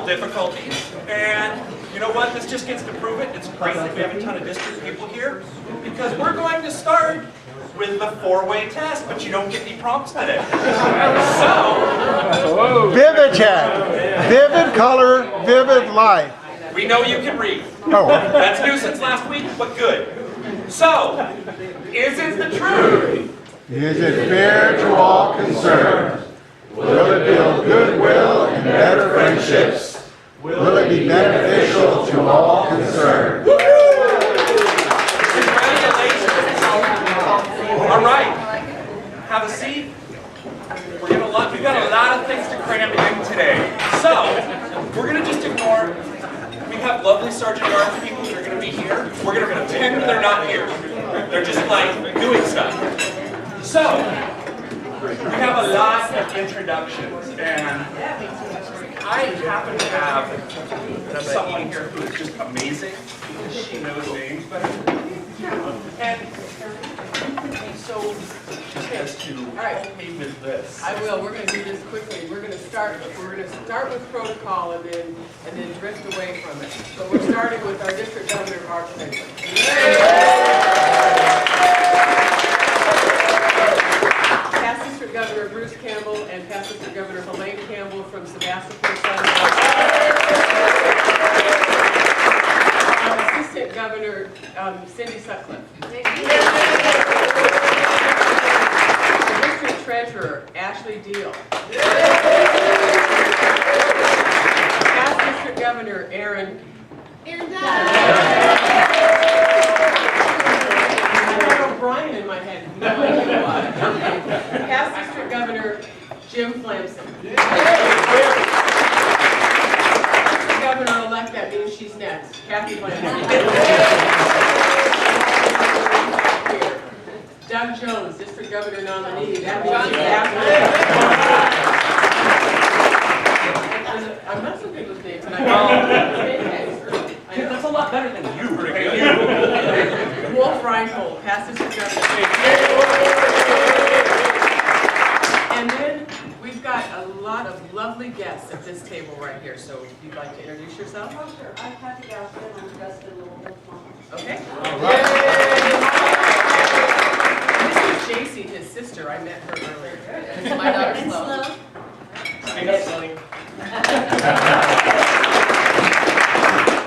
difficulties, and you know what? This just gets to prove it. It's great that we have a ton of district people here, because we're going to start with the four-way test, but you don't get any prompts today. So, Vivid chat, vivid color, vivid life. we know you can read. Oh. That's new since last week, but good. So, is it the truth? Is it fair to all concerned? Will it build goodwill and better friendships? Will it be beneficial to all concerned? Congratulations. All right. Have a seat. We've got a lot of things to cram in today. So, we're going to just ignore. We have lovely Sergeant Guards people that are going to be here. We're going to pretend they're not here. They're just like doing stuff. So, we have a lot of introductions, and I happen to have someone here who is just amazing. She knows names better than me. And you could be so just as to help me with this. I will. We're going to do this quickly. We're going to start with protocol and then drift away from it. So we're starting with our district governor, Mark Spencer. Past District Governor Bruce Campbell and Past District Governor Helene Campbell from Sebastopol. Assistant Governor Cindy Sutcliffe. District Treasurer Ashley Deal. Past District Governor Aaron O'Brien in my head. No idea why. Past District Governor Jim Flamson. District Governor-elect, that means she's next. Kathy Flamson. Doug Jones, District Governor nominee. That means she's after. I'm not so good with names, and That's a lot better than you. Wolf Reinhold, past District Governor. And then we've got a lot of lovely guests at this table right here. So if you'd like to introduce yourself. Oh, sure. I'm Kathy Galvin. I'm Justin Little Mom. Okay. All right. This is JC, his sister. I met her earlier. My daughter's Flo.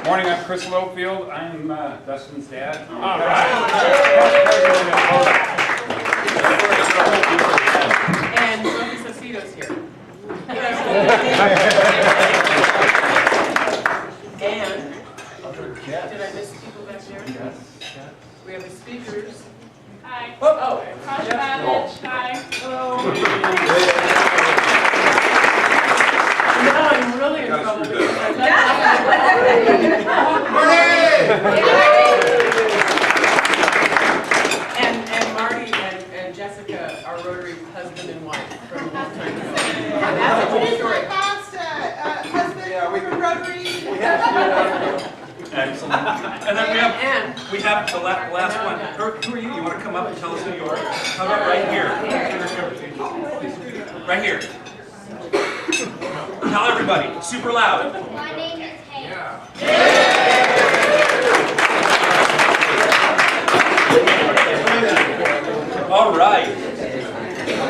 Morning, I'm Chris Lofield. I'm Dustin's dad. All And Sophie Saucedo's here. And did I miss people back there? Yes. We have the speakers. Hi. Oh, Tasha Babich. Hi. now I'm really in trouble because I and Marty and Jessica are Rotary husband and wife from time to time. That's a whole story. Husband from Rotary. Excellent. And then we have the last one. Who are you? You want to come up and tell us who you are? How about right here? Right here. Tell everybody, super loud. My name is Hannah. All right.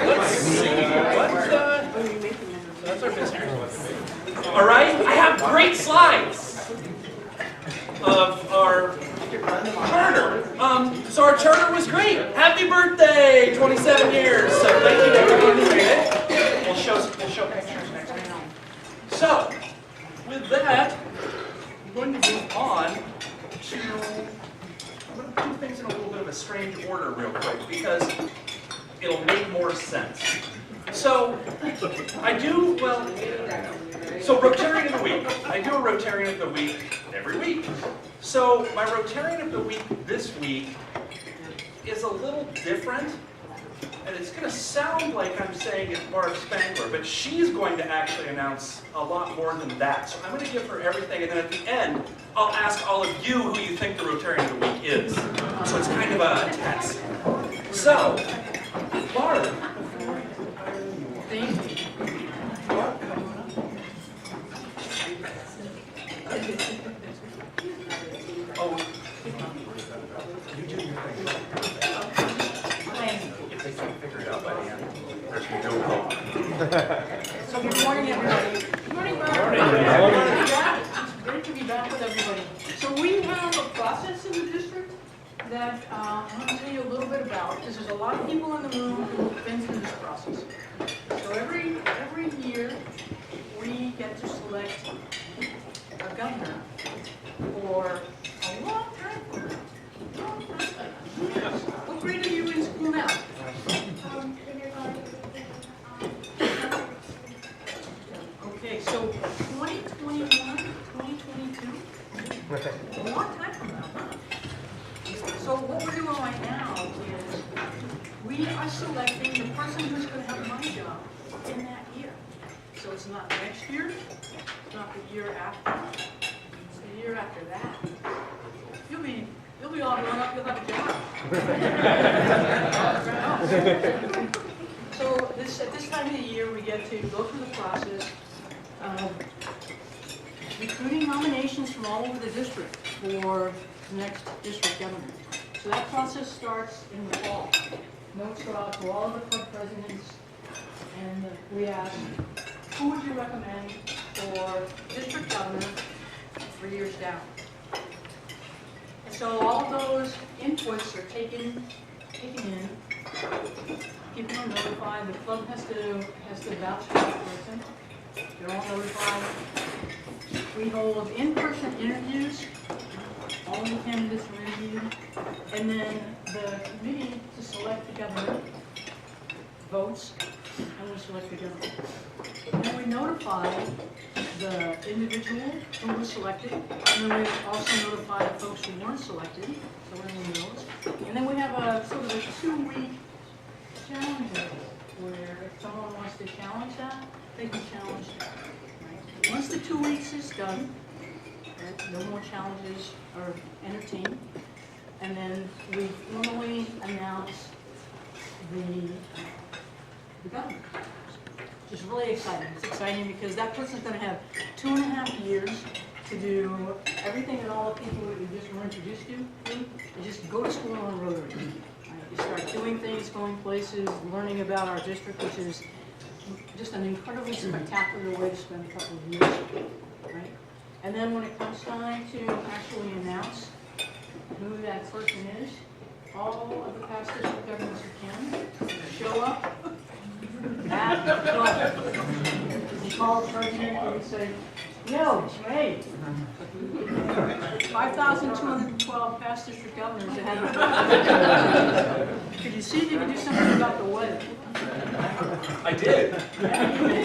Let's see. That's our business. All right. I have great slides of our charter. So our charter was great. Happy birthday, 27 years. So thank you to everyone who made it. We'll show pictures next week. So with that, I'm going to move on to. I'm going to do things in a little bit of a strange order real quick because it'll make more sense. So Rotarian of the Week. I do a Rotarian of the Week every week. So my Rotarian of the Week this week is a little different. And it's going to sound like I'm saying it's Barb Spangler, but she's going to actually announce a lot more than that. So I'm going to give her everything, and then at the end, I'll ask all of you who you think the Rotarian of the Week is. So it's kind of a test. So, Barb. Thank you. If they can't figure it out by the end, there's going to be no hope. So good morning, everybody. Good morning, Bob. It's great to be back with everybody. So we have a process in the district that I want to tell you a little bit about, because there's a lot of people in the room who've been through this process. So every year, we get to select a governor for a long time from now. What grade are you in school now? Okay, so 2021, 2022, a long time from now, huh? So what we're doing right now is we are selecting the person who's going to have my job in that year. So it's not next year, it's not the year after, it's the year after that. You'll be all grown up, you'll have a job. So at this time of the year, we get to go through the process of recruiting nominations from all over the district for the next district governor. So that process starts in the fall. Notes go out to all of the club presidents, and we ask, who would you recommend for district governor 3 years down? And so all of those inputs are taken in. People are notified. The club has to vouch for that person. They're all notified. We hold in-person interviews. All the candidates are interviewed. And then the committee to select the governor votes, and we select the governor. And then we notify the individual who was selected, and then we also notify the folks who weren't selected, so everyone knows. And then we have a sort of a 2-week challenge where if someone wants to challenge that, they can challenge that. Right? Once the 2 weeks is done, no more challenges are entertained, and then we formally announce the governor. Which is really exciting. It's exciting because that person's going to have 2.5 years to do everything that all the people that we just were introduced to do. You just go to school on Rotary. You start doing things, going places, learning about our district, which is just an incredibly spectacular way to spend a couple of years. Right? And then when it comes time to actually announce who that person is, all of the past district governors who can show up at the club. You call the president and you say, yo, hey, 5,212 past district governors that have a could you see if you can do something about the weather? I did. Yeah, you did.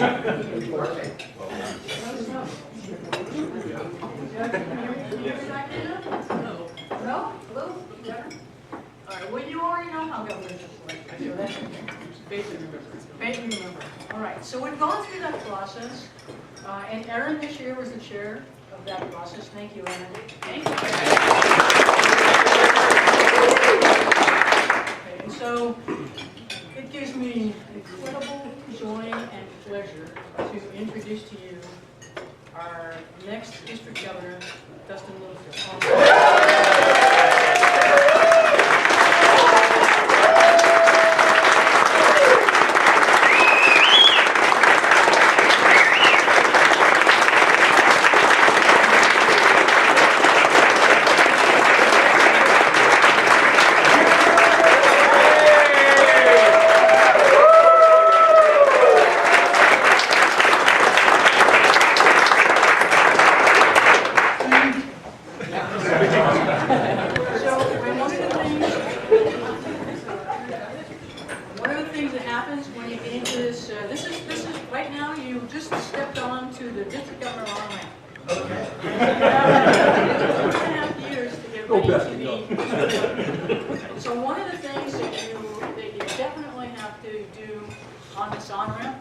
No? A little better? All right, well, you already know how governors are selected, so that's Basic members. Maybe remember. All right, so we've gone through that process, and Erin this year was the chair of that process. Thank you, Erin. Thank you. Okay, and so it gives me incredible joy and pleasure to introduce to you our next district governor, Dustin Littlefield. So one of the things that you definitely have to do on this on-ramp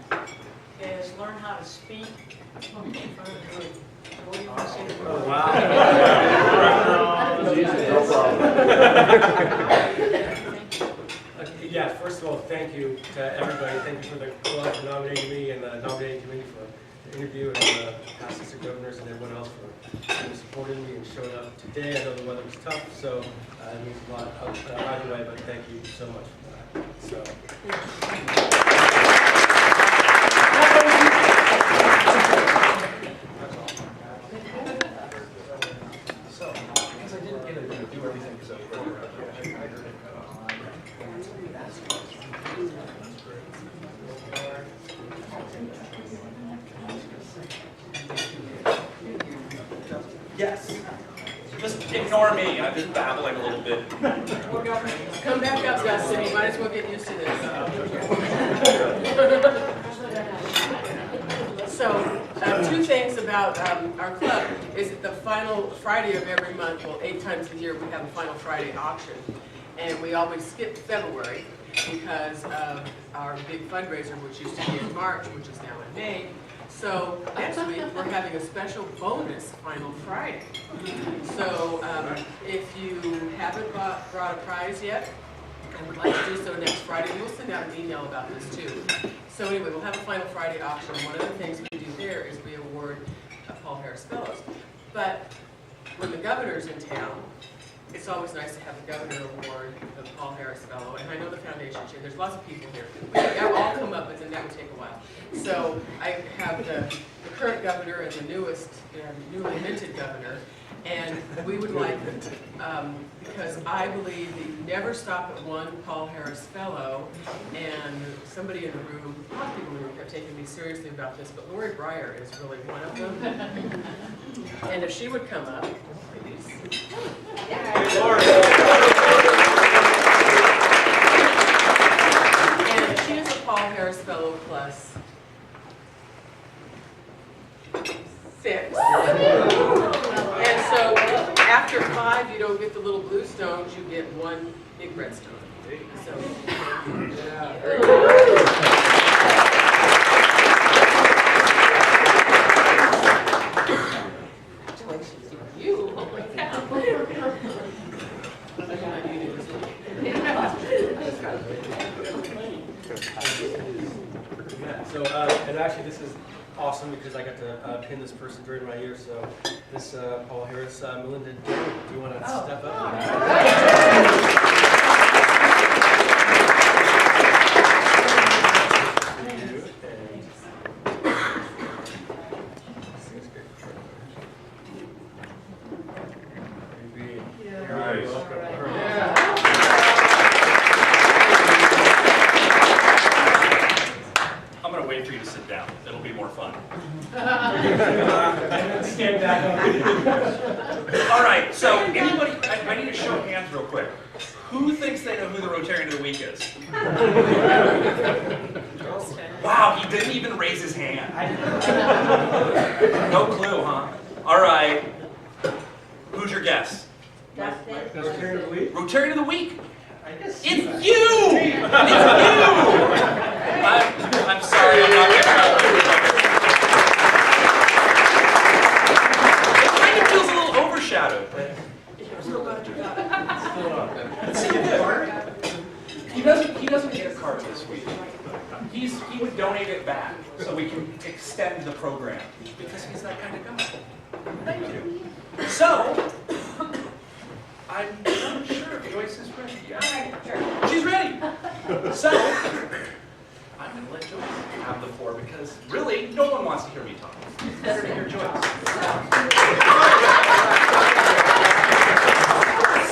is learn how to speak in front of the group. What do you want to say to the group? Wow. Yeah, first of all, thank you to everybody. Thank you for the club for nominating me and the nominating committee for the interview and past assistant governors and everyone else for supporting me and showing up today. I know the weather was tough, so it means a lot either way, but thank you so much for that. So, because I didn't get to do everything because I was Yes. Just ignore me. I'm just babbling a little bit. Come back up, Dustin. You might as well get used to this. So, two things about our club is that the final Friday of every month, well, 8 times a year, we have a final Friday auction. And we always skip February because of our big fundraiser, which used to be in March, which is now in May. So next week, we're having a special bonus Final Friday. So if you haven't brought a prize yet and would like to do so next Friday, we'll send out an email about this too. So anyway, we'll have a Final Friday auction. One of the things we do there is we award Paul Harris Fellows. But when the governor's in town, it's always nice to have the governor award the Paul Harris Fellow, and I know the foundation chair. There's lots of people here. They'll all come up, but then that would take a while. So I have the current governor and the newest, newly minted governor, and we would like, because I believe that you never stop at one Paul Harris Fellow, and somebody in the room, a lot of people in the room have taken me seriously about this, but Lori Breyer is really one of them. And if she would come up, please. And she is a Paul Harris Fellow plus 6. And so after 5, you don't get the little blue stones, you get 1 big red stone. So, congratulations to you. So, and actually this is awesome because I got to pin this person during my year. So this Paul Harris, Melinda, do you want to step up? All right, so anybody, I need to show hands real quick. Who thinks they know who the Rotarian of the Week is? Wow, he didn't even raise his hand. No clue, huh? All right. Who's your guess? Rotarian of the Week? Rotarian of the Week? It's you! It's you! I'm sorry, I'm not getting out. It kind of feels a little overshadowed. He doesn't get a card this week. He would donate it back so we can extend the program because he's that kind of guy. Thank you. So, I'm not sure if Joyce is ready yet. She's ready. So, I'm going to let Joyce have the floor because really, no one wants to hear me talk. It's better to hear Joyce.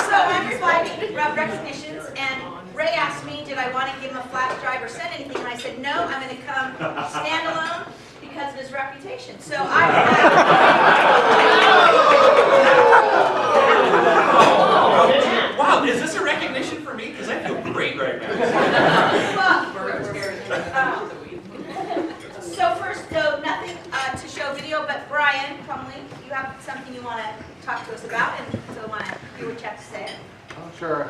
So I'm providing recognitions, and Ray asked me, did I want to give him a flash drive or send anything, and I said, no, I'm going to come stand alone because of his reputation. So Wow, is this a recognition for me? Because I feel great right now. So first, though, nothing to show video, but Brian Plumley, you have something you want to talk to us about, and so I want to hear what you have to say. Oh, sure.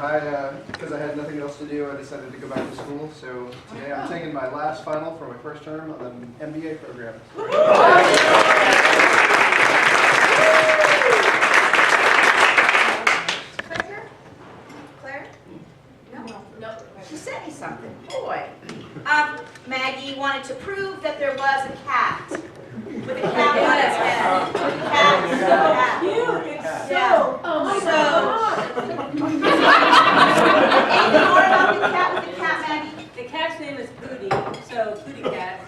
Because I had nothing else to do, I decided to go back to school. So today I'm taking my last final for my first term of the MBA program. Claire? No. She sent me something. Boy. Maggie wanted to prove that there was a cat. with a cap on its head. Cat, cat. Cute, it's Yeah. Oh my Anything more about the cat with the cat, Maggie? The cat's name is Pootie, so Pootie cat.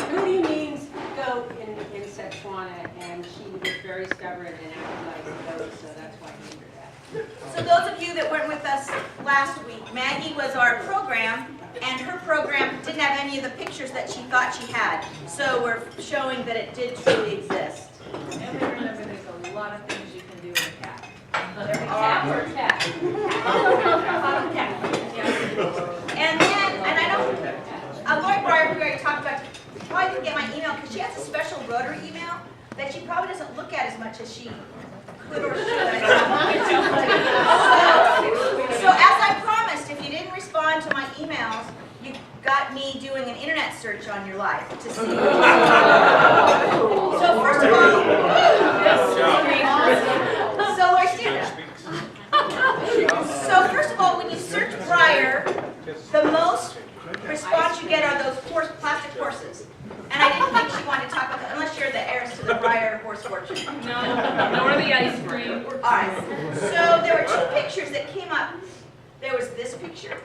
Pootie means goat in Szechuana, and she was very stubborn and acted like a goat, so that's why I named her that. So those of you that weren't with us last week, Maggie was our program, and her program didn't have any of the pictures that she thought she had. So we're showing that it did truly exist. And we remember there's a lot of things you can do with a cat. Cat or cat? And then, and I know, Lori Breyer, we already talked about, probably didn't get my email because she has a special Rotary email that she probably doesn't look at as much as she could or should. So as I promised, if you didn't respond to my emails, you got me doing an internet search on your life to see. So first of all, so Lori, stand up. So first of all, when you search Breyer, the most response you get are those plastic horses. And I didn't think she wanted to talk about that, unless you're the heiress to the Breyer horse fortune. No, nor the ice cream. All right. So there were two pictures that came up. There was this picture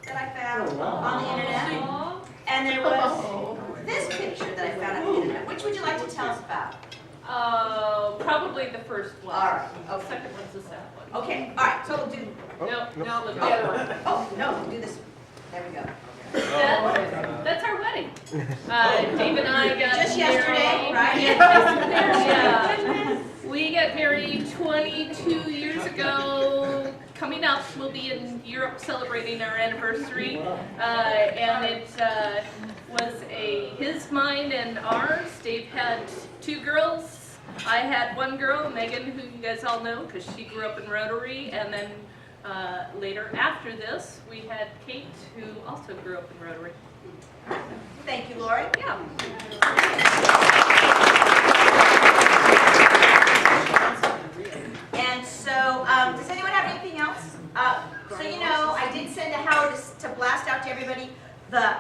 that I found on the internet, and there was this picture that I found on the internet. Which would you like to tell us about? Probably the first one. All right. The Okay. second one's the sad one. Okay. All right. So we'll do. No, the other one. Oh no, we'll do this. There we go. That's our wedding. Dave and I got Just married. yesterday, right? Yeah. We got married 22 years ago. Coming up, we'll be in Europe celebrating our anniversary. And it was his, mine, and ours. Dave had 2 girls. I had 1 girl, Megan, who you guys all know because she grew up in Rotary. And then later after this, we had Kate, who also grew up in Rotary. Thank you, Lori. Yeah. And so, does anyone have anything else? So you know, I did send to Howard to blast out to everybody the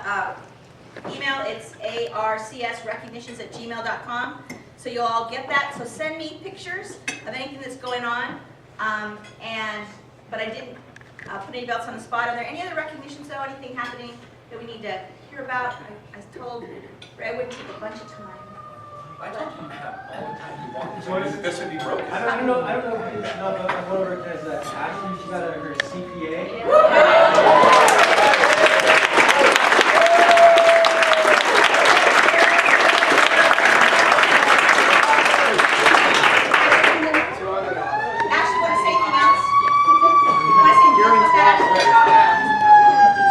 email. It's arcsrecognitions@gmail.com. So you'll all get that. So send me pictures of anything that's going on. But I didn't put any belts on the spot. Are there any other recognitions though? Anything happening that we need to hear about? I told Ray I wouldn't take a bunch of time. I told you to have all the time you want. So this would be broken. I don't know if you know, but one of our guys, Ashley, she got her CPA. Ashley, want to say anything else? Want to say anything else about Ashley?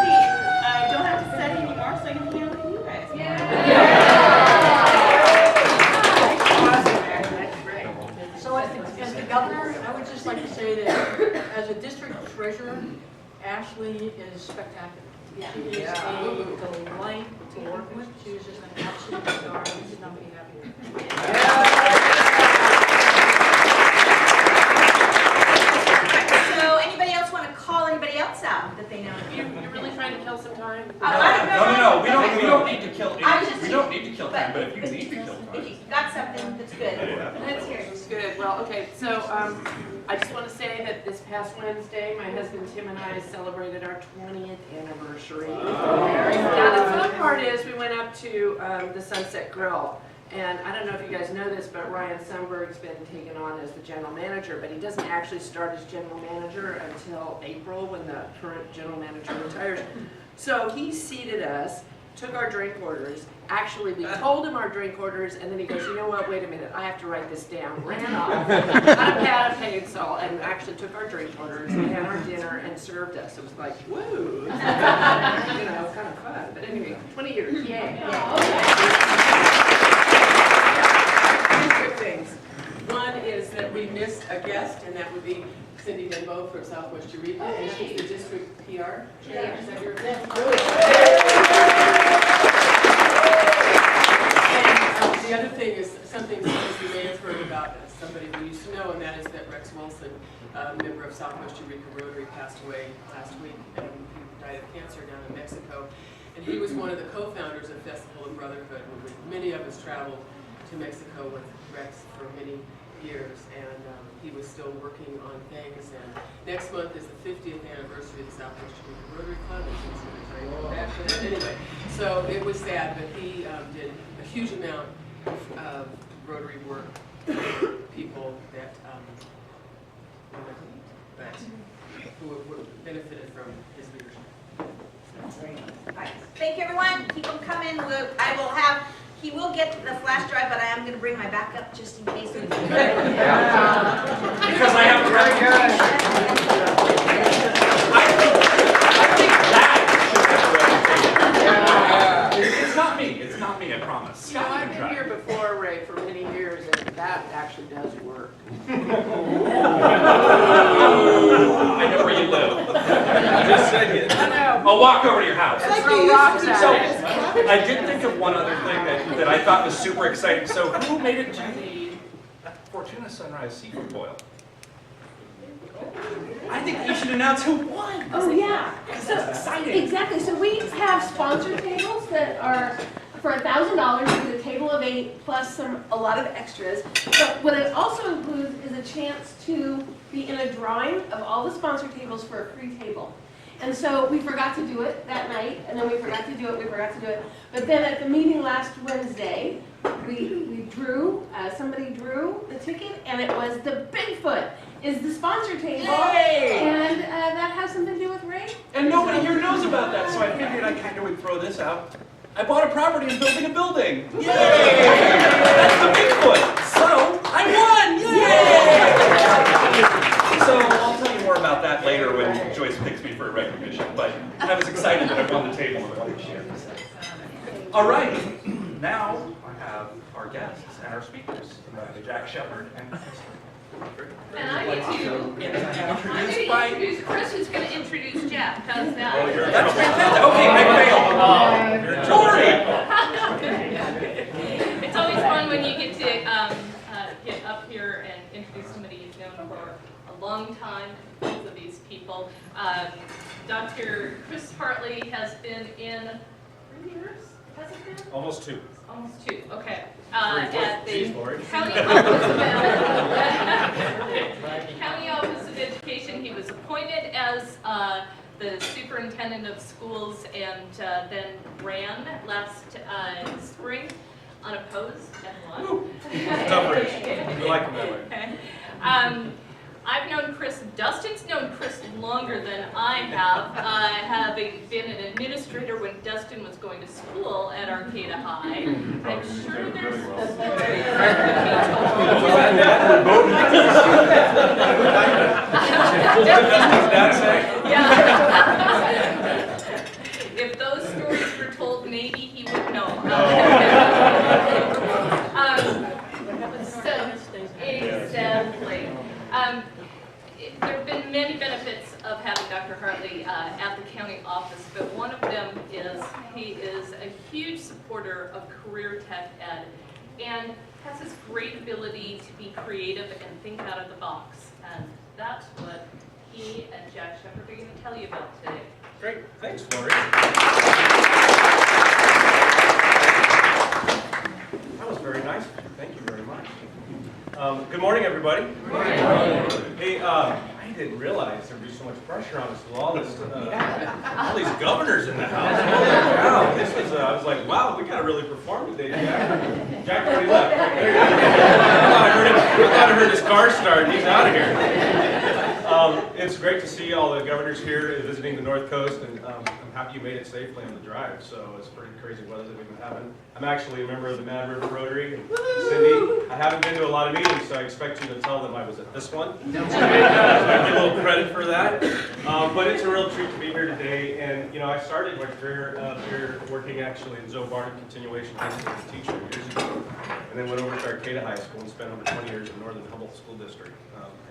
See, I don't have to study anymore, so I can hang out with you guys. So as the governor, I would just like to say that as a district treasurer, Ashley is spectacular. She is a delight to work with. She is just an absolute star. We could not be happier. So anybody else want to call anybody else out that they know? You're really trying to kill some time? I don't know. We don't need to kill I was just we don't need to kill time, but if you need to kill time. If you got something that's good. Let's hear it. It's good. Well, okay, so I just want to say that this past Wednesday, my husband Tim and I celebrated our 20th anniversary. Now, the fun part is we went up to the Sunset Grill. And I don't know if you guys know this, but Ryan Sundberg's been taken on as the general manager, but he doesn't actually start as general manager until April when the current general manager retires. So he seated us, took our drink orders. Actually, we told him our drink orders, and then he goes, you know what, wait a minute, I have to write this down. Ran off, got a pad of paid salt, and actually took our drink orders, and had our dinner, and served us. It was like, woo, you know, kind of fun. But anyway, 20 years, yay. Two quick things. One is that we missed a guest, and that would be Cindy Denbo from Southwest Eureka, and she's the district PR. Is that your And the other thing is something that you may have heard about somebody we used to know, and that is that Rex Wilson, a member of Southwest Eureka Rotary, passed away last week, and he died of cancer down in Mexico. And he was one of the co-founders of Festival of Brotherhood, where many of us traveled to Mexico with Rex for many years, and he was still working on things. And next month is the 50th anniversary of the Southwest Rotary Club, and he's going to try and go back with it anyway. So it was sad, but he did a huge amount of Rotary work for people that who benefited from his leadership. Right. Thank you, everyone. Keep them coming. He will get the flash drive, but I am going to bring my backup just in case. Because I have a reputation. I think that should have a reputation. It's not me. It's not me, I promise. You know, I've been here before, Ray, for many years, and that actually does work. I know where you live. Just saying it. I know. I'll walk over to your house. And throw rocks So, at it. I did think of one other thing that I thought was super exciting. So, who made it to the Fortuna Sunrise Seafood Boil? I think you should announce who won. Oh, yeah. That's exciting. Exactly. So we have sponsor tables that are for $1,000 with a table of 8 plus a lot of extras. But what it also includes is a chance to be in a drawing of all the sponsor tables for a free table. And so we forgot to do it that night, and then we forgot to do it. But then at the meeting last Wednesday, we drew, somebody drew the ticket, and it was the Bigfoot is the sponsor table. Yay! And that has something to do with Ray? And nobody here knows about that, so I figured I kind of would throw this out. I bought a property and building a building. Yay! That's the Bigfoot. So I won. Yay! So I'll tell you more about that later when Joyce picks me for a recognition. But I was excited that I won the table and I wanted to share this. All right, now I have our guests and our speakers, Jack Sheppard and And I get to introduce Chris, who's going to introduce Jack. How's that? That's fantastic. Okay, I failed. It's always fun when you get to get up here and introduce somebody you've known for a long time. Both of these people. Dr. Chris Hartley has been in 3 years. Has it been? Almost 2. Almost 2. Okay. At the Jeez, Lori. County Office of Education, he was appointed as the superintendent of schools, and then ran last spring unopposed and won. Tough race. We like him that way. Okay. I've known Chris, Dustin's known Chris longer than I have, having been an administrator when Dustin was going to school at Arcata High. I'm sure there's... Yeah. If those stories were told, maybe he would know. Exactly. There have been many benefits of having Dr. Hartley at the county office, but one of them is he is a huge supporter of career tech ed and has this great ability to be creative and think out of the box. And that's what he and Jack Sheppard are going to tell you about today. Great. Thanks, Lori. That was very nice of you. Thank you very much. Good morning, everybody. Good morning. Hey, I didn't realize there'd be so much pressure on us with all this, all these governors in the house. Wow, this was, I was like, wow, we gotta really perform today, Jack. Jack already left. Right there you go. I thought I heard his car start. He's out of here. It's great to see all the governors here visiting the North Coast, and I'm happy you made it safely on the drive. So it's pretty crazy weather that we've been having. I'm actually a member of the Mad River Rotary. And Cindy, I haven't been to a lot of meetings, so I expect you to tell them I was at this one. So I get a little credit for that. But it's a real treat to be here today. And you know, I started my career here working actually in Zoe Barnum Continuation High School as a teacher years ago, and then went over to Arcata High School and spent over 20 years in Northern Humboldt School District,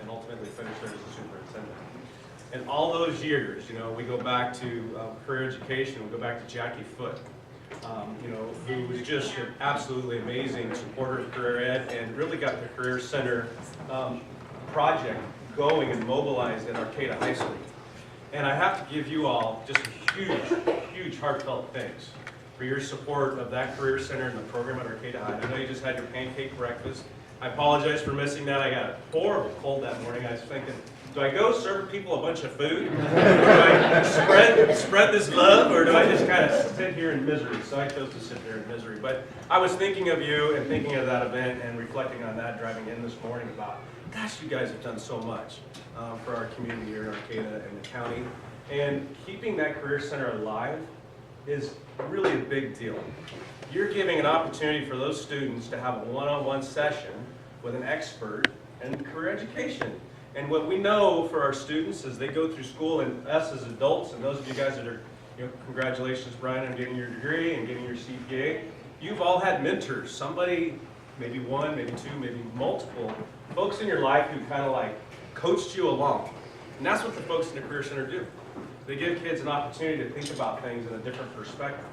and ultimately finished there as a superintendent. And all those years, you know, we go back to career education. We go back to Jackie Foote, you know, who was just an absolutely amazing supporter of career ed and really got the Career Center project going and mobilized at Arcata High School. And I have to give you all just huge, huge heartfelt thanks. for your support of that Career Center and the program at Arcata High. I know you just had your pancake breakfast. I apologize for missing that. I got a horrible cold that morning. I was thinking, do I go serve people a bunch of food? Or do I spread this love, or do I just kind of sit here in misery? So I chose to sit there in misery. But I was thinking of you and thinking of that event and reflecting on that driving in this morning about, gosh, you guys have done so much for our community here in Arcata and the county. And keeping that Career Center alive is really a big deal. You're giving an opportunity for those students to have a one-on-one session with an expert in career education. And what we know for our students as they go through school, and us as adults, and those of you guys that are, congratulations, Brian, on getting your degree and getting your CPA, you've all had mentors. Somebody, maybe one, maybe two, maybe multiple folks in your life who kind of like coached you along. And that's what the folks in the Career Center do. They give kids an opportunity to think about things in a different perspective.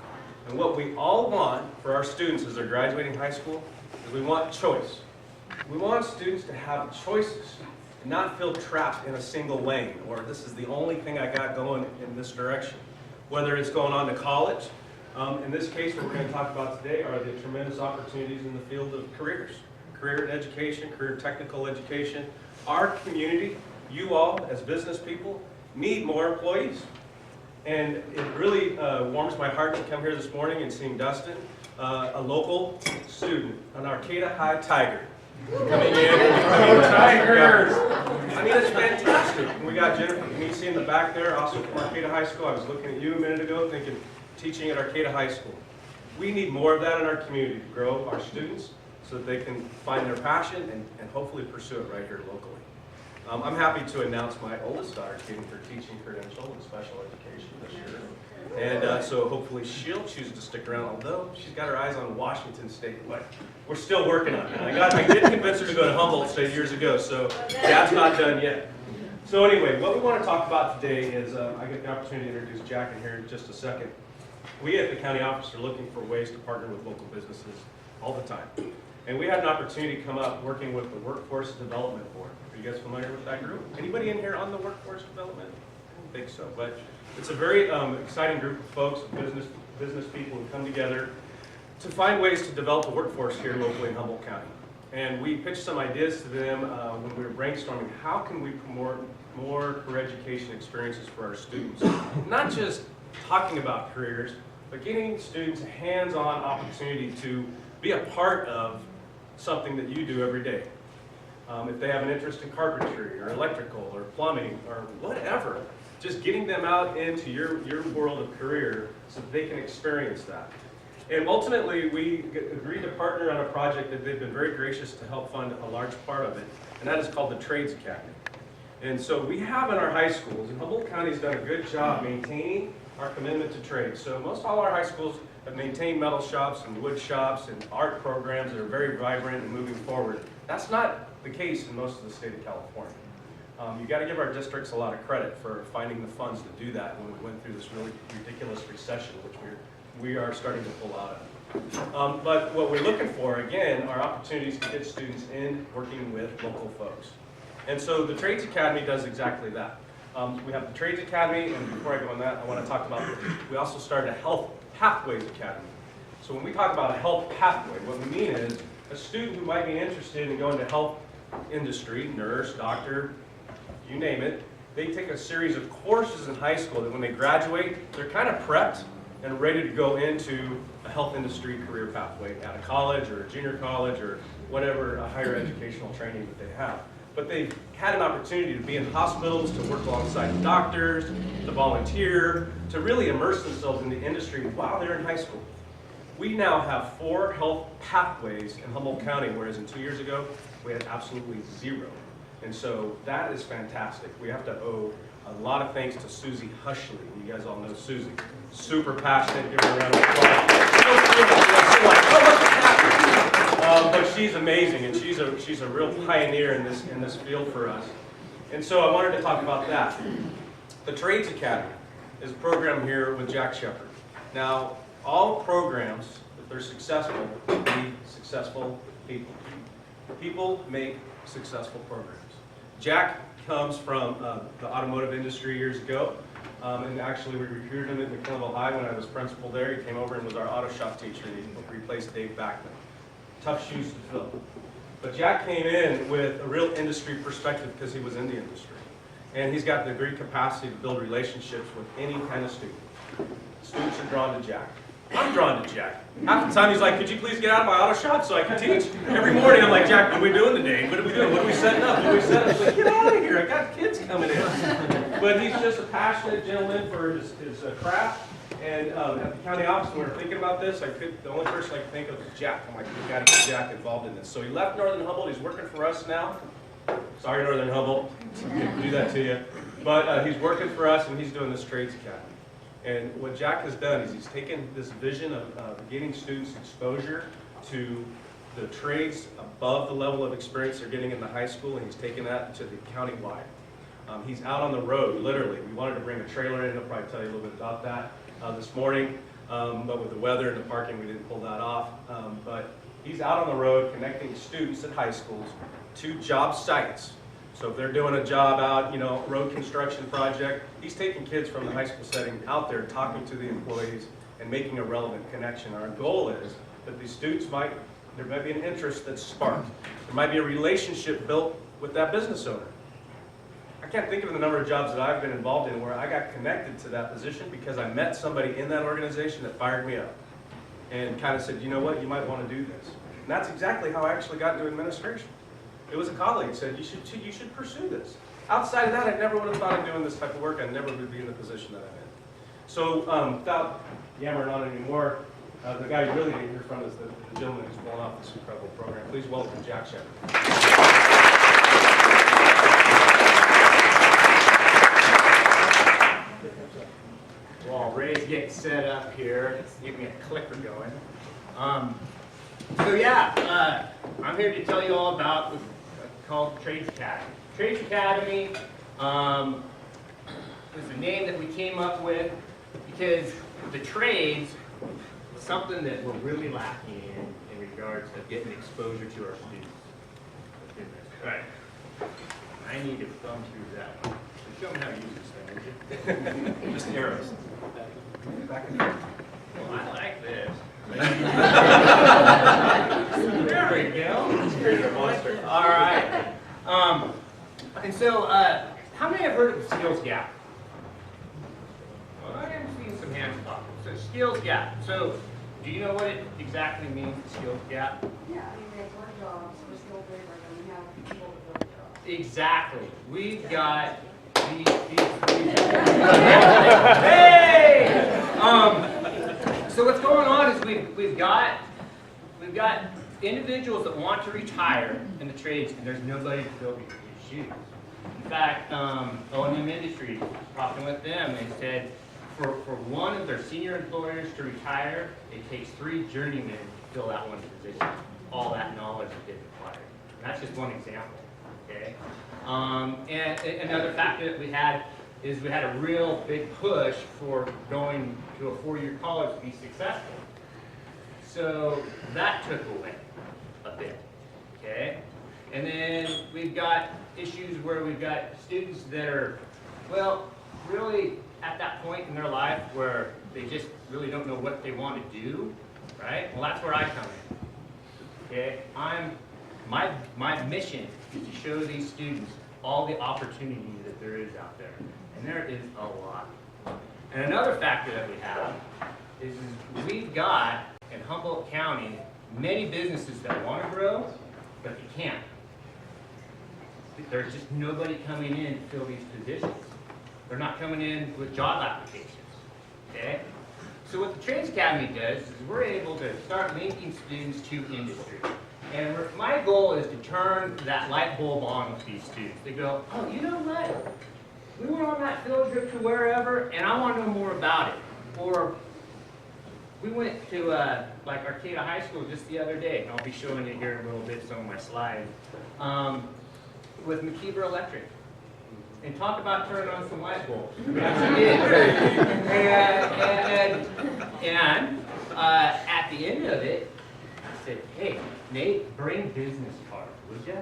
And what we all want for our students as they're graduating high school is we want choice. We want students to have choices and not feel trapped in a single lane, or this is the only thing I got going in this direction. Whether it's going on to college, in this case what we're going to talk about today are the tremendous opportunities in the field of careers. Career in education, career technical education. Our community, you all as business people, need more employees. And it really warms my heart to come here this morning and seeing Dustin, a local student, an Arcata High Tiger, coming in. Tigers! I mean, it's fantastic. And we got Jennifer Canisi in the back there, also from Arcata High School. I was looking at you a minute ago thinking, teaching at Arcata High School. We need more of that in our community to grow our students so that they can find their passion and hopefully pursue it right here locally. I'm happy to announce my oldest daughter is getting her teaching credential in special education this year. And so hopefully she'll choose to stick around, although she's got her eyes on Washington State. But we're still working on it. I did convince her to go to Humboldt State years ago, so that's not done yet. So anyway, what we want to talk about today is, I get the opportunity to introduce Jack in here in just a second. We at the county office are looking for ways to partner with local businesses all the time. And we had an opportunity come up working with the Workforce Development Board. Are you guys familiar with that group? Anybody in here on the Workforce Development? I don't think so, but it's a very exciting group of folks, business people who come together to find ways to develop a workforce here locally in Humboldt County. And we pitched some ideas to them when we were brainstorming how can we promote more career education experiences for our students. Not just talking about careers, but getting students a hands-on opportunity to be a part of something that you do every day. If they have an interest in carpentry or electrical or plumbing or whatever, just getting them out into your world of career so that they can experience that. And ultimately, we agreed to partner on a project that they've been very gracious to help fund a large part of it, and that is called the Trades Academy. And so we have in our high schools, and Humboldt County's done a good job maintaining our commitment to trade. So most all our high schools have maintained metal shops and wood shops and art programs that are very vibrant and moving forward. That's not the case in most of the state of California. You got to give our districts a lot of credit for finding the funds to do that when we went through this really ridiculous recession, which we are starting to pull out of. But what we're looking for, again, are opportunities to get students in working with local folks. And so the Trades Academy does exactly that. We have the Trades Academy, and before I go on that, I want to talk about, we also started a Health Pathways Academy. So when we talk about a health pathway, what we mean is a student who might be interested in going to health industry, nurse, doctor, you name it, they take a series of courses in high school that when they graduate, they're kind of prepped and ready to go into a health industry career pathway at a college or a junior college or whatever higher educational training that they have. But they've had an opportunity to be in hospitals, to work alongside doctors, to volunteer, to really immerse themselves in the industry while they're in high school. We now have 4 health pathways in Humboldt County, whereas in 2 years ago, we had absolutely 0. And so that is fantastic. We have to owe a lot of thanks to Susie Hushley. You guys all know Susie. Super passionate, give her a round of applause. But she's amazing, and she's a real pioneer in this field for us. And so I wanted to talk about that. The Trades Academy is a program here with Jack Sheppard. Now, all programs, if they're successful, need successful people. People make successful programs. Jack comes from the automotive industry years ago. And actually, we recruited him at McClinville High when I was principal there. He came over and was our auto shop teacher. He replaced Dave Backman. Tough shoes to fill. But Jack came in with a real industry perspective because he was in the industry. And he's got the great capacity to build relationships with any kind of student. Students are drawn to Jack. I'm drawn to Jack. Half the time he's like, could you please get out of my auto shop so I can teach? Every morning I'm like, Jack, what are we doing today? What are we doing? What are we setting up? What are we setting up? Like, get out of here. I got kids coming in. But he's just a passionate gentleman for his craft. And at the county office, when we were thinking about this, the only person I could think of was Jack. I'm like, we've got to get Jack involved in this. So he left Northern Humboldt. He's working for us now. Sorry, Northern Humboldt. Do that to you. But he's working for us, and he's doing this Trades Academy. And what Jack has done is he's taken this vision of getting students exposure to the trades above the level of experience they're getting in the high school, and he's taken that to the county-wide. He's out on the road, literally. We wanted to bring a trailer in. He'll probably tell you a little bit about that this morning. But with the weather and the parking, we didn't pull that off. But he's out on the road connecting students at high schools to job sites. So if they're doing a job out, road construction project, he's taking kids from the high school setting out there, talking to the employees and making a relevant connection. Our goal is that these students there might be an interest that's sparked. There might be a relationship built with that business owner. I can't think of the number of jobs that I've been involved in where I got connected to that position because I met somebody in that organization that fired me up and kind of said, you know what, you might want to do this. And that's exactly how I actually got into administration. It was a colleague who said, you should pursue this. Outside of that, I never would have thought of doing this type of work. I never would be in the position that I'm in. So without yammering on anymore, the guy you really need to hear from is the gentleman who's pulling off this incredible program. Please welcome Jack Sheppard. While Ray's getting set up here, give me a clicker going. I'm here to tell you all about what's called Trades Academy. Trades Academy was the name that we came up with because the trades was something that we're really lacking in regards to getting exposure to our students. All right. I need to thumb through that one. Show them how to use this thing, would you? Just arrows. Back and forth. Well, I like this. There we go. All right. And so, how many have heard of the skills gap? Well, I haven't seen some hands up. So, skills gap. So, do you know what it exactly means, the skills gap? Yeah, I mean, there's one job, so we're still labor, and we have people that don't jobs. Exactly. We've got Hey! So what's going on is we've got individuals that want to retire in the trades, and there's nobody to fill these shoes. In fact, O&M Industries, talking with them, they said for one of their senior employers to retire, it takes 3 journeymen to fill that one position. All that knowledge that they've acquired. And that's just one example. Okay. And another factor that we had is we had a real big push for going to a 4-year college to be successful. So that took away a bit, okay? And then we've got issues where we've got students that are, well, really at that point in their life where they just really don't know what they want to do, right? Well, that's where I come in, okay? My mission is to show these students all the opportunity that there is out there. And there is a lot. And another factor that we have is we've got, in Humboldt County, many businesses that want to grow, but they can't. There's just nobody coming in to fill these positions. They're not coming in with job applications, okay? So what the Trades Academy does is we're able to start linking students to industry. And my goal is to turn that light bulb on with these students. They go, oh, you know what? We went on that field trip to wherever, and I want to know more about it. Or we went to like Arcata High School just the other day, and I'll be showing you here in a little bit some of my slides, with McKeever Electric. And talk about turning on some light bulbs. That's and at the end of it, I said, hey, Nate, bring business cards, would you?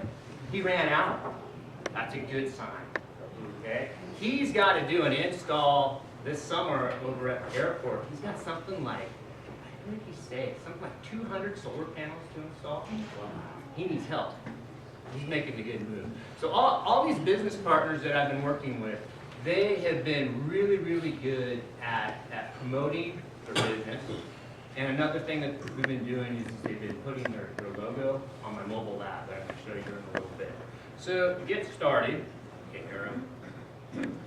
He ran out. That's a good sign, okay? He's got to do an install this summer over at the airport, he's got something like, what did he say? Something like 200 solar panels to install. He needs help. He's making a good move. So all these business partners that I've been working with, they have been really, really good at promoting their business. And another thing that we've been doing is they've been putting their logo on my mobile lab that I'm going to show you here in a little bit. So to get started, can't hear them.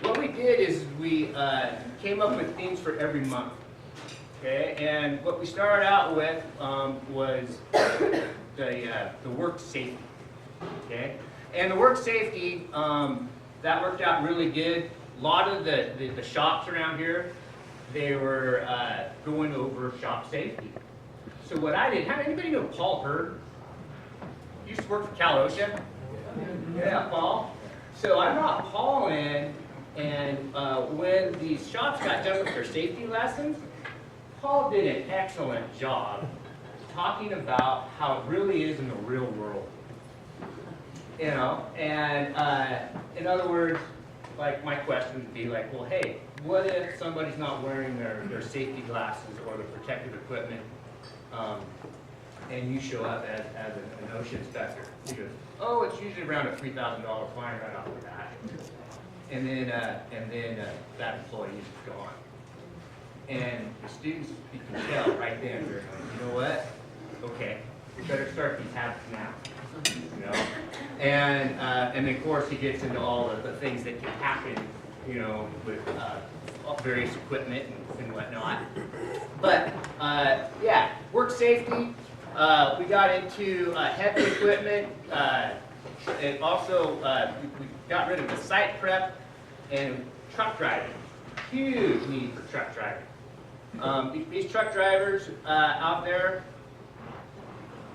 What we did is we came up with themes for every month. Okay, and what we started out with was the work safety. Okay, and the work safety that worked out really good. A lot of the shops around here, they were going over shop safety. So what I did, anybody know Paul Hurd? He used to work for Cal OSHA. Yeah, Paul. So I brought Paul in, and when these shops got done with their safety lessons, Paul did an excellent job talking about how it really is in the real world. You know, and in other words, like my question would be like, well, hey, what if somebody's not wearing their safety glasses or the protective equipment, and you show up as an OSHA inspector? He goes, oh, it's usually around a $3,000 fine right off the bat, and then that employee is gone. And the students, you can tell right then, they're like, you know what? Okay, we better start these habits now. You know, and then of course he gets into all of the things that can happen, you know, with various equipment and whatnot. But yeah, work safety. We got into heavy equipment, and also we got rid of the site prep and truck driving. Huge need for truck driving. These truck drivers out there.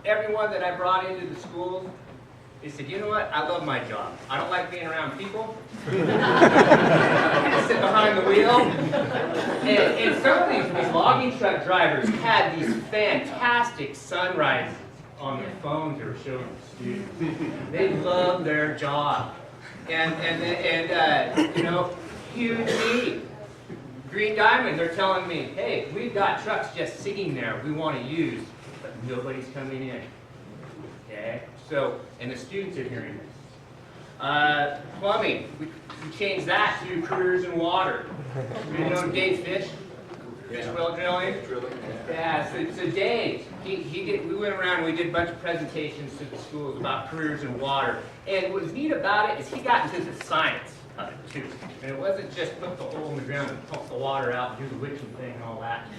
Everyone that I brought into the schools, they said, you know what, I love my job. I don't like being around people. I sit behind the wheel. And some of these logging truck drivers had these fantastic sunrises on their phones they were showing the students. They love their job. And you know, huge need. Green Diamond, they're telling me, hey, we've got trucks just sitting there we want to use. Nobody's coming in. Okay, so, and the students are hearing this. Plumbing, we changed that to careers in water. You know Dave Fish well drilling? Yeah, so Dave, we went around and we did a bunch of presentations to the schools about careers in water. And what's neat about it is he got into the science of it too. And it wasn't just put the hole in the ground and pump the water out and do the witching thing and all that.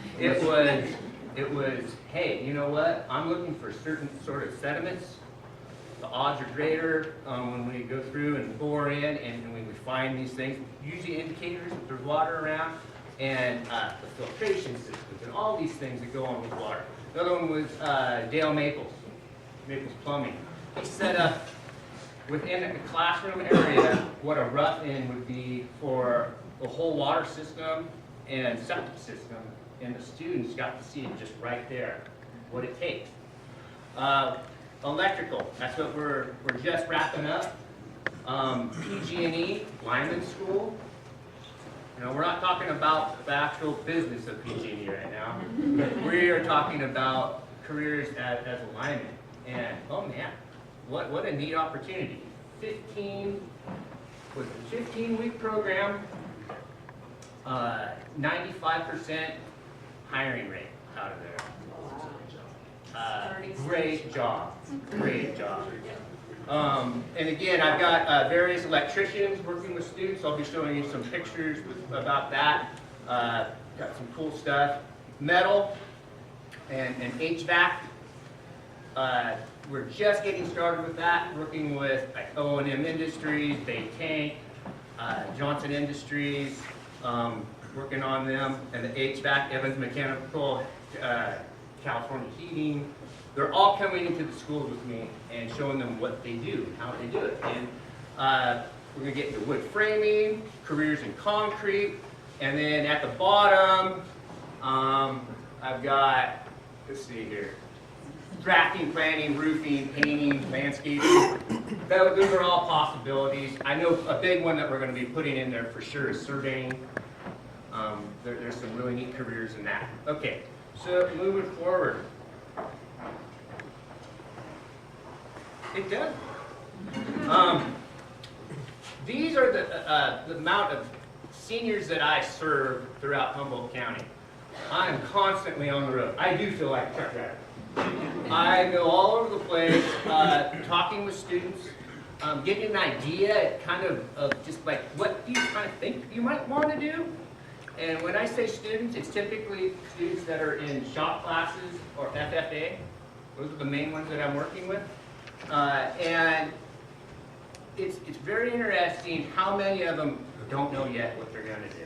It was, hey, you know what? I'm looking for certain sort of sediments. The odds are greater when we go through and bore in and when we find these things, usually indicators that there's water around, and the filtration systems and all these things that go on with water. Another one was Dale Maples Plumbing. He set up within the classroom area what a rough-in would be for the whole water system and septic system. And the students got to see it just right there, what it takes. Electrical, that's what we're just wrapping up. PG&E, lineman school. You know, we're not talking about the actual business of PG&E right now. We are talking about careers as a lineman. And oh man, what a neat opportunity. 15-week program, 95% hiring rate out of there. Great job, great job. And again, I've got various electricians working with students. I'll be showing you some pictures about that. Got some cool stuff. Metal and HVAC. We're just getting started with that, working with like O&M Industries, Bay Tank, Johnson Industries, working on them, and the HVAC, Evans Mechanical, California Heating. They're all coming into the schools with me and showing them what they do, how they do it. And we're going to get into wood framing, careers in concrete, and then at the bottom, I've got, let's see here, drafting, planning, roofing, painting, landscaping. Those are all possibilities. I know a big one that we're going to be putting in there for sure is surveying. There's some really neat careers in that. Okay, so moving forward. It does. These are the amount of seniors that I serve throughout Humboldt County. I am constantly on the road. I do feel like a truck driver. I go all over the place, talking with students, getting an idea kind of just like what do you kind of think you might want to do. And when I say students, it's typically students that are in shop classes or FFA. Those are the main ones that I'm working with. And it's very interesting how many of them don't know yet what they're going to do.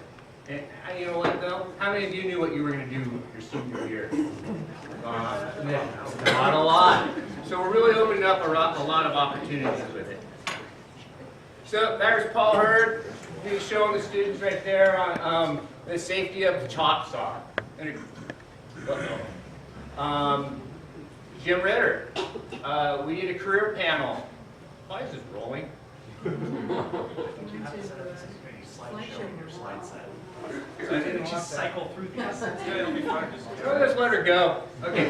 And you know what though? How many of you knew what you were going to do your senior year? Not a lot. So we're really opening up a lot of opportunities with it. So there's Paul Hurd. He's showing the students right there on the safety of the chop saw. Jim Ritter. We did a career panel. Why is this rolling? So I didn't just cycle through these. It'll be fun. Just let her go. Okay.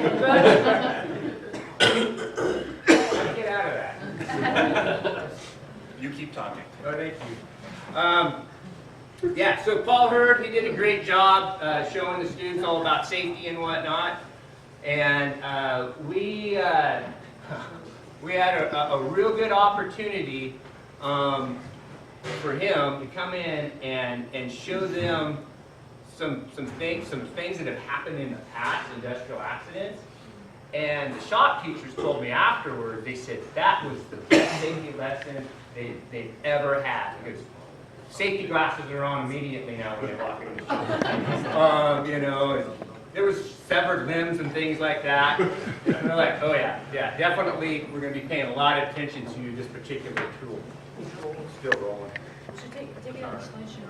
Get out of that. You keep talking. Oh, thank you. Yeah, so Paul Hurd, he did a great job showing the students all about safety and whatnot. And we had a real good opportunity for him to come in and show them some things that have happened in the past, industrial accidents. And the shop teachers told me afterward, they said that was the best safety lesson they've ever had. Because safety glasses are on immediately now when they walk in the shop. You know, and there was severed limbs and things like that. And they're like, oh yeah, definitely we're going to be paying a lot of attention to this particular tool. Still rolling. So take it out of slideshow.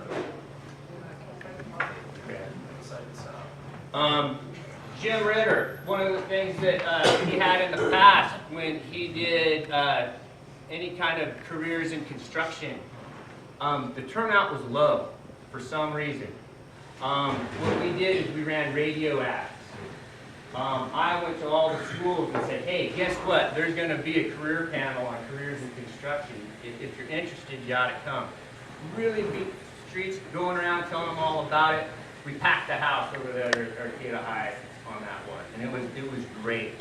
Jim Ritter, one of the things that he had in the past when he did any kind of careers in construction, the turnout was low for some reason. What we did is we ran radio ads. I went to all the schools and said, hey, guess what? There's going to be a career panel on careers in construction. If you're interested, you ought to come. Really beat the streets, going around telling them all about it. We packed the house over there at Arcata High on that one, and it was great.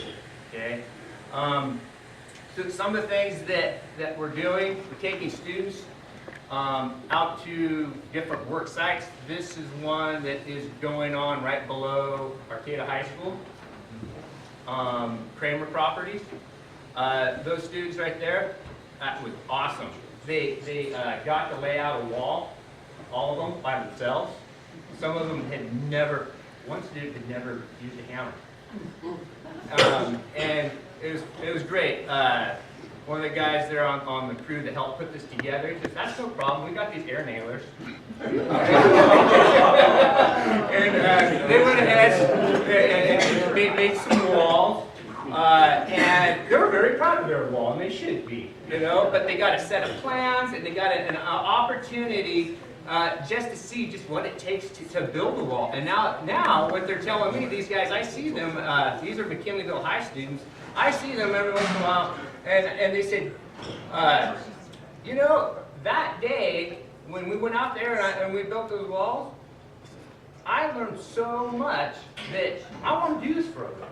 Okay. So some of the things that we're doing, we're taking students out to different work sites. This is one that is going on right below Arcata High School. Kramer Properties. Those students right there, that was awesome. They got to lay out a wall, all of them by themselves. Some of them had never, one student had never used a hammer. And it was great. One of the guys there on the crew that helped put this together, he says, that's no problem, we got these air nailers. And they went ahead and made some walls. And they were very proud of their wall, and they should be, you know, but they got a set of plans, and they got an opportunity just to see just what it takes to build a wall. And now what they're telling me, these guys, I see them, these are McKinleyville High students, I see them every once in a while, and they said, you know, that day when we went out there and we built those walls, I learned so much that I want to do this for a living.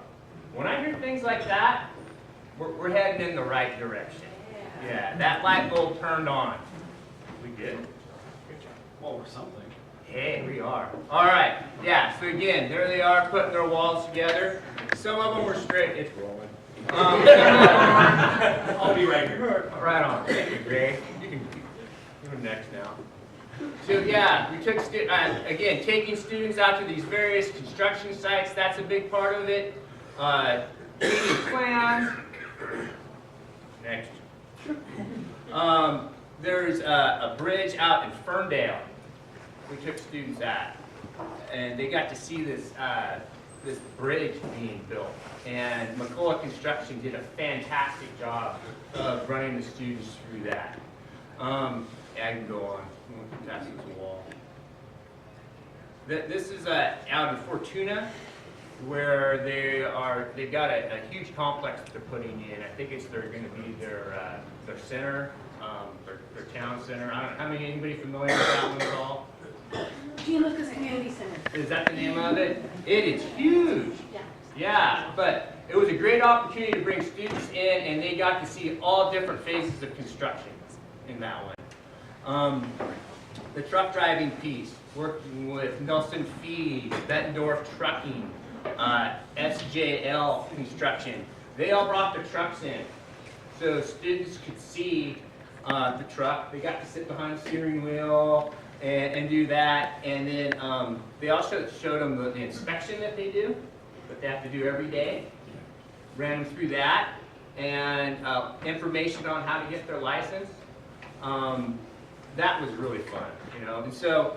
When I hear things like that, we're heading in the right direction. Yeah, that light bulb turned on. We good? Good job. Well, we're something. Hey, we are. All right. Yeah, so again, there they are putting their walls together. Some of them were straight. It's rolling. I'll be right here. Right on. Thank you, Gray. You can go next now. So yeah, we took, again, taking students out to these various construction sites, that's a big part of it. Meeting plans. Next. There's a bridge out in Ferndale we took students at, and they got to see this this bridge being built. And McCullough Construction did a fantastic job of running the students through that. Yeah, I can go on. That's the wall. This is out in Fortuna, where they've got a huge complex that they're putting in. I think they're going to be their center, their town center. I don't know, anybody familiar with that one at all? Gene Lucas Community Center. Is that the name of it? It is huge. Yeah, but it was a great opportunity to bring students in, and they got to see all different phases of construction in that one. The truck driving piece, working with Nelson Feed, Bettendorf Trucking, SJL Construction. They all brought their trucks in, so students could see the truck. They got to sit behind the steering wheel and do that, and then they also showed them the inspection that they do, that they have to do every day. Ran them through that, and information on how to get their license. That was really fun, you know. And so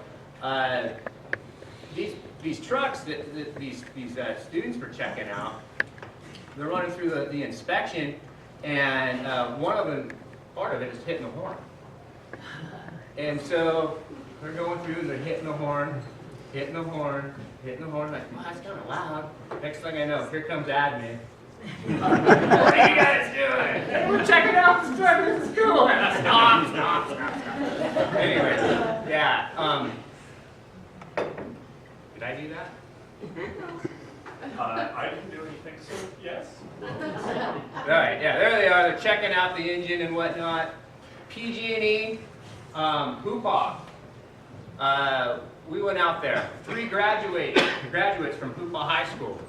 these trucks that these students were checking out, they're running through the inspection, and part of it is hitting the horn. And so they're going through and they're hitting the horn, hitting the horn, hitting the horn. Like, wow, that's kind of loud. Next thing I know, here comes admin. What are you guys doing? We're checking out the truck at the school. Stop. Anyway, yeah. Did I do that? I didn't do anything, so yes. All right, yeah, there they are. They're checking out the engine and whatnot. PG&E, Hoopaw. We went out there. 3 graduates from Hoopaw High School.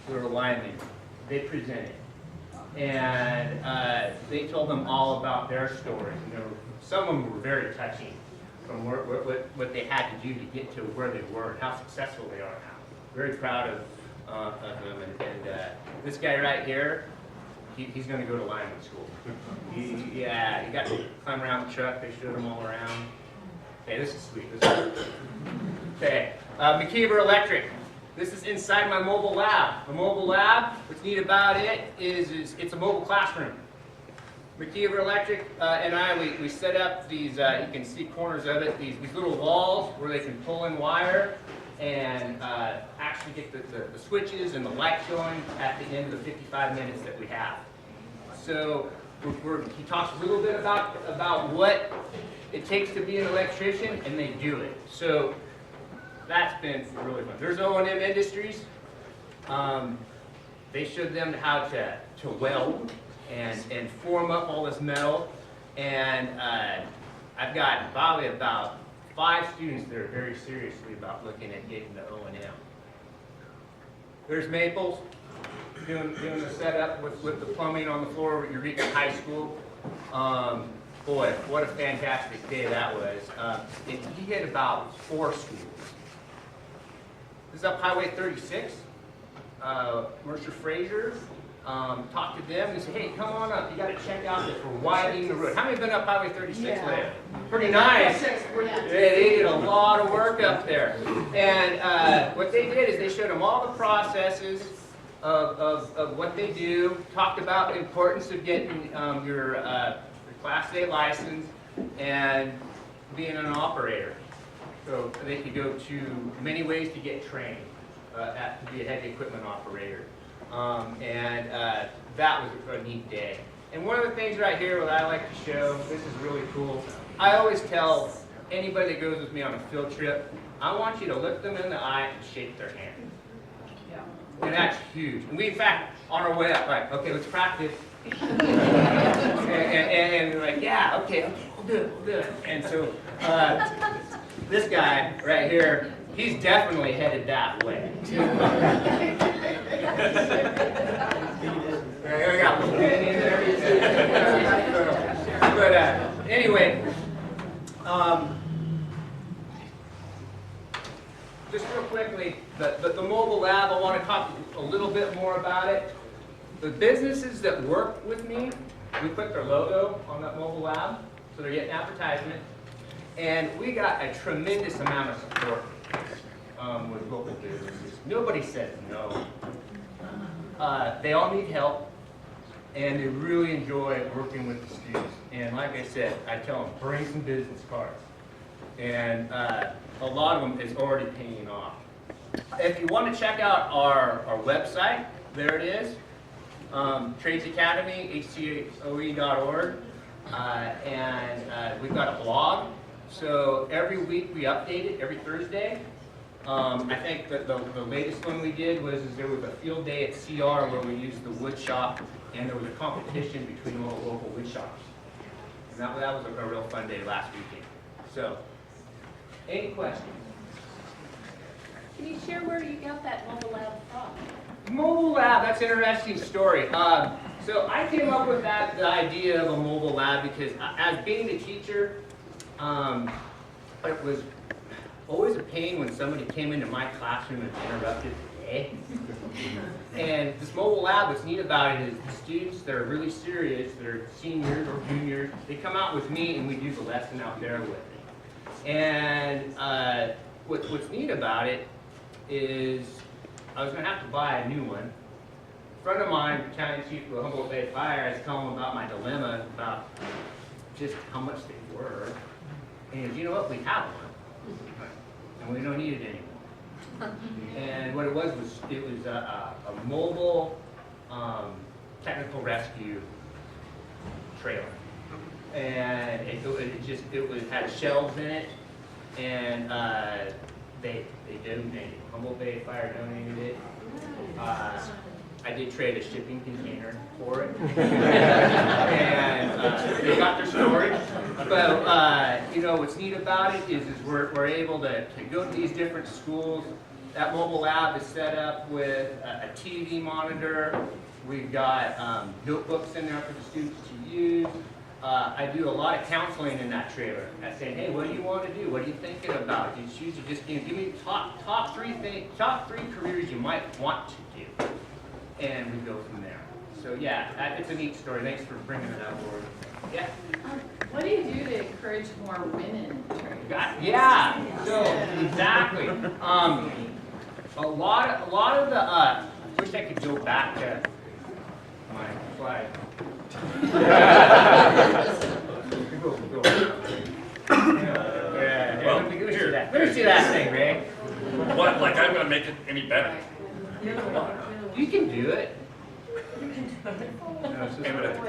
Who were linemen. They presented. And they told them all about their stories. And some of them were very touching from what they had to do to get to where they were and how successful they are now. Very proud of them. And this guy right here, he's going to go to lineman school. He got to climb around the truck. They showed him all around. Okay, this is sweet. Okay, McKeever Electric. This is inside my mobile lab. The mobile lab, what's neat about it is it's a mobile classroom. McKeever Electric and I, we set up these, you can see corners of it, these little walls where they can pull in wire and actually get the switches and the lights going at the end of the 55 minutes that we have. So he talks a little bit about what it takes to be an electrician, and they do it. So that's been really fun. There's O&M Industries. They showed them how to weld and form up all this metal. And I've got probably about 5 students that are very seriously about looking at getting the O&M. There's Maples doing the setup with the plumbing on the floor at Eureka High School. Boy, what a fantastic day that was. He hit about 4 schools. This is up Highway 36. Mercer Fraser talked to them and said, hey, come on up. You got to check out this. We're widening the road. How many have been up Highway 36 lately? Pretty nice. They did a lot of work up there. And what they did is they showed them all the processes of what they do, talked about the importance of getting your Class A license and being an operator. So they could go to many ways to get trained to be a heavy equipment operator. That was a neat day. And one of the things right here that I like to show, this is really cool. I always tell anybody that goes with me on a field trip, I want you to look them in the eye and shake their hand. And that's huge. And we, in fact, on our way up, like, okay, let's practice. and we're like, yeah, okay, we'll do it. And so this guy right here, he's definitely headed that way. There we go. But anyway, just real quickly, the mobile lab, I want to talk a little bit more about it. The businesses that work with me, we put their logo on that mobile lab, so they're getting advertisement. And we got a tremendous amount of support with local businesses. Nobody says no. They all need help, and they really enjoy working with the students. And like I said, I tell them, bring some business cards. And a lot of them is already paying off. If you want to check out our website, there it is, Trades Academy, hcoe.org, and we've got a blog. So every week we update it, every Thursday. I think that the latest one we did was there was a field day at CR where we used the wood shop, and there was a competition between all the local wood shops. And that was a real fun day last weekend. So, any questions? Can you share where you got that mobile lab from? Mobile lab, that's an interesting story. So I came up with the idea of a mobile lab because as being a teacher, it was always a pain when somebody came into my classroom and interrupted the day. And this mobile lab, what's neat about it is the students that are really serious, that are seniors or juniors, they come out with me and we do the lesson out there with me. And what's neat about it is I was going to have to buy a new one. A friend of mine, battalion chief of the Humboldt Bay Fire, I was telling him about my dilemma about just how much they were. And he goes, you know what, we have one. And we don't need it anymore. And what it was a mobile technical rescue trailer. And it had shelves in it, and they donated. Humboldt Bay Fire donated it. I did trade a shipping container for it, and they got their storage. But you know what's neat about it is we're able to go to these different schools. That mobile lab is set up with a TV monitor. We've got notebooks in there for the students to use. I do a lot of counseling in that trailer. I say, hey, what do you want to do? What are you thinking about? You choose to just give me top three careers you might want to do, and we go from there. So yeah, it's a neat story. Thanks for bringing it up, Lori. Yeah. What do you do to encourage more women? Yeah. So exactly. A lot of the. Wish I could go back to my slide. Let me see that thing, Ray. What? Like I'm going to make it any better? You can do it. Aim it at the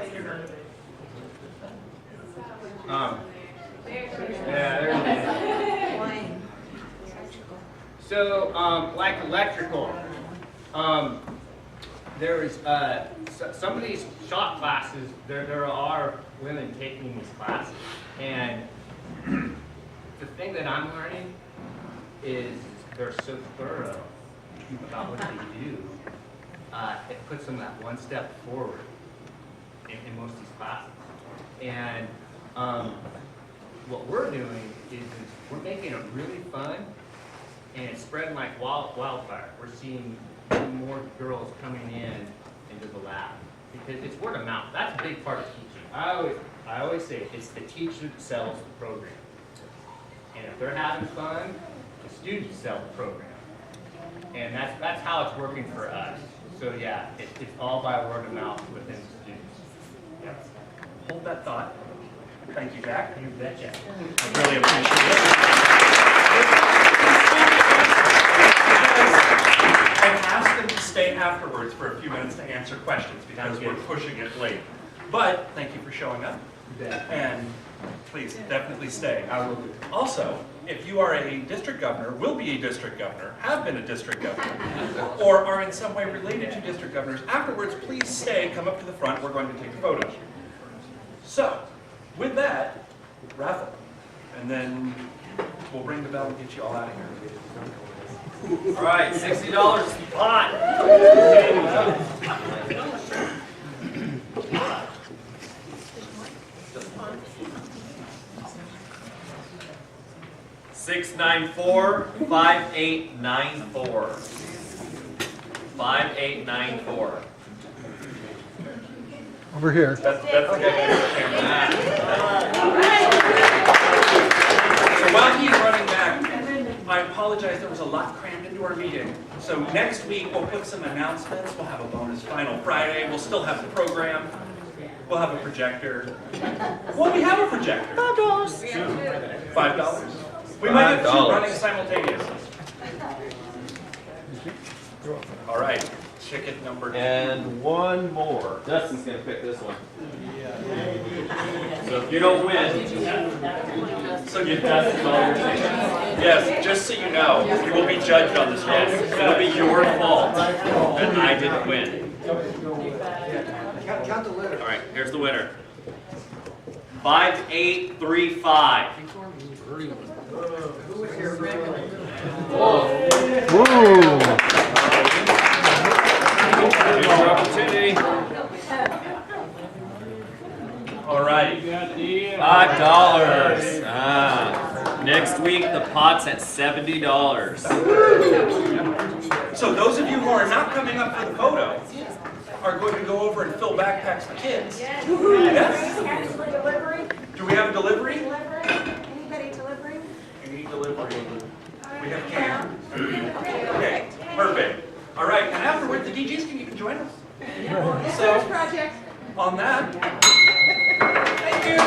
computer. Yeah, there it is. So, like electrical, there is some of these shop classes. There are women taking these classes, and the thing that I'm learning is they're so thorough about what they do. It puts them that one step forward in most of these classes, and what we're doing is we're making it really fun, and it's spreading like wildfire. We're seeing more girls coming into the lab because it's word of mouth. That's a big part of teaching. I always say it's the teacher that sells the program, and if they're having fun, the students sell the program, and that's how it's working for us. So yeah, it's all by word of mouth within the students. Yes. Hold that thought. Thank you, Jack. You betcha. I really appreciate it. I asked them to stay afterwards for a few minutes to answer questions because we're pushing it late. But thank you for showing up. And please, definitely stay. I will do. Also, if you are a district governor, will be a district governor, have been a district governor, or are in some way related to district governors, afterwards, please stay, come up to the front, we're going to take a photo. So, with that, raffle. And then we'll ring the bell and get you all out of here. All right, $60 spot. $694-5894. 5894. Over here. That's the camera. So while he's running back, I apologize, there was a lot crammed into our meeting. So next week, we'll put some announcements. We'll have a bonus Final Friday. We'll still have the program. We'll have a projector. Well, we have a projector. $5. $5? We might have two $5. running simultaneously. All right, ticket number 2. And one more. Dustin's gonna pick this one. So if you don't win, So give Dustin all your tickets. yes, just so you know, you will be judged on this one. Yes, it'll be your fault that I didn't win. Count the letter. All right, here's the winner. 5835. Here's your opportunity. All right. $5. Next week, the pot's at $70. So those of you who are not coming up for the photo are going to go over and fill backpacks for kids. Yes? Actually, delivery? Do we have a delivery? Anybody delivering? You need delivery. We have cam. Okay, perfect. All right, and afterward, the DJs can even join us. So, Project. on that, thank you.